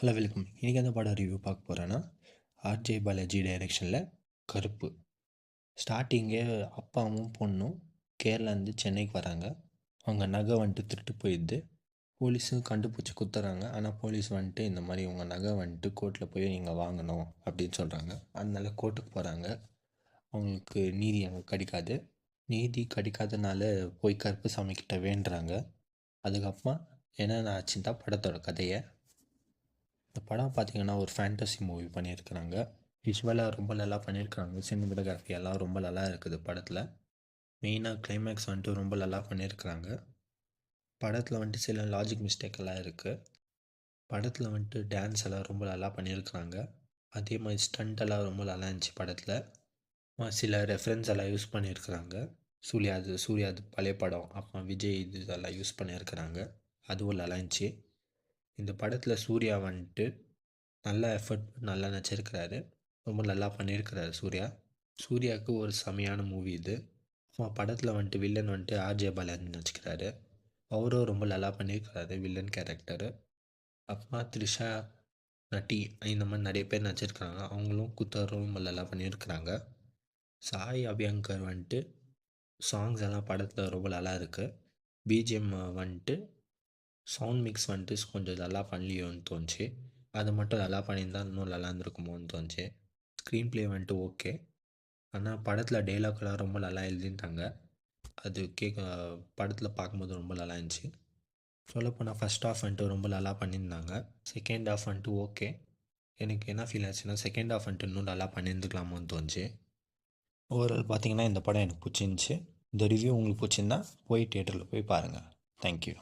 Hello welcome. இன்றைக்கி எந்த படம் ரிவ்யூ பார்க்க போகிறேன்னா, ஆர்ஜே பாலாஜி டைரெக்ஷனில் கருப்பு. ஸ்டார்டிங்கே அப்பாவும் பொண்ணும் கேரளாந்து சென்னைக்கு வராங்க. அவங்க நகை வந்துட்டு திருட்டு போயிடுது. போலீஸும் கண்டுபிடிச்சி குத்துறாங்க. ஆனால் போலீஸ் வந்துட்டு இந்த மாதிரி உங்கள் நகை வந்துட்டு கோர்ட்டில் போய் நீங்கள் வாங்கணும் அப்படின்னு சொல்கிறாங்க. அதனால கோர்ட்டுக்கு போகிறாங்க. அவங்களுக்கு நீதி அங்கே கிடைக்காது. நீதி கிடைக்காதனால போய் கருப்பு சாமிக்கிட்ட வேண்டுறாங்க. அதுக்கப்புறமா என்னென்ன ஆச்சுன்னு தான் படத்தோட கதையை. இந்த படம் பார்த்திங்கன்னா ஒரு ஃபேண்டசி மூவி பண்ணியிருக்கிறாங்க. விஷுவலாக ரொம்ப நல்லா பண்ணியிருக்கிறாங்க. சினிமோட்டோகிராஃபி எல்லாம் ரொம்ப நல்லா இருக்குது படத்தில். மெயினாக கிளைமேக்ஸ் வந்துட்டு ரொம்ப நல்லா பண்ணியிருக்கிறாங்க. படத்தில் வந்துட்டு சில லாஜிக் மிஸ்டேக் எல்லாம் இருக்குது. படத்தில் வந்துட்டு டான்ஸ் எல்லாம் ரொம்ப நல்லா பண்ணியிருக்கிறாங்க. அதே மாதிரி ஸ்டண்ட் எல்லாம் ரொம்ப நல்லா இருந்துச்சு படத்தில். சில ரெஃபரன்ஸ் எல்லாம் யூஸ் பண்ணியிருக்கிறாங்க. சூர்யாது பழைய படம், அப்புறம் விஜய் இதெல்லாம் யூஸ் பண்ணியிருக்கிறாங்க. அதுவும் நல்லா இருந்துச்சு. இந்த படத்தில் சூர்யா வந்துட்டு நல்ல எஃபர்ட் நல்லா நடிச்சிருக்கிறாரு. ரொம்ப நல்லா பண்ணியிருக்கிறாரு சூர்யாவுக்கு ஒரு செமையான மூவி இது. படத்தில் வந்துட்டு வில்லன் வந்துட்டு ஆர்ஜே பாலாஜி நடிச்சிக்கிறாரு. அவரும் ரொம்ப நல்லா பண்ணியிருக்கிறாரு வில்லன் கேரக்டரு. அப்புறமா த்ரிஷா, நட்டி இந்த மாதிரி நிறைய பேர் நடிச்சிருக்கிறாங்க. அவங்களும் குத்தரும் ரொம்ப நல்லா பண்ணியிருக்கிறாங்க. சாய் அபியங்கர் வந்துட்டு சாங்ஸ் எல்லாம் படத்தில் ரொம்ப நல்லா இருக்குது. பிஜிஎம் வந்துட்டு சவுண்ட் மிக்ஸ் வந்துட்டு கொஞ்சம் நல்லா பண்ணலையோன்னு தோணுச்சு. அது மட்டும் நல்லா பண்ணியிருந்தால் இன்னும் நல்லா இருந்திருக்குமோன்னு தோணுச்சு. ஸ்க்ரீன் ப்ளே வந்துட்டு ஓகே. ஆனால் படத்தில் டைலாக்லாம் ரொம்ப நல்லா எழுதியிருந்தாங்க. அது படத்தில் பார்க்கும்போது ரொம்ப நல்லா இருந்துச்சு. சொல்லப்போனால் ஃபஸ்ட் ஹாஃப் வந்துட்டு ரொம்ப நல்லா பண்ணியிருந்தாங்க. செகண்ட் ஹாஃப் வந்துட்டு ஓகே. எனக்கு என்ன ஃபீல் ஆச்சுன்னா செகண்ட் ஹாஃப் வந்துட்டு இன்னும் நல்லா பண்ணியிருந்துக்கலாமோன்னு தோணுச்சு. ஓவரால் பார்த்திங்கன்னா இந்த படம் எனக்கு பிடிச்சிருந்துச்சி. இந்த ரிவ்யூ உங்களுக்கு பிடிச்சிருந்தா போய் தியேட்டரில் போய் பாருங்கள். தேங்க்யூ.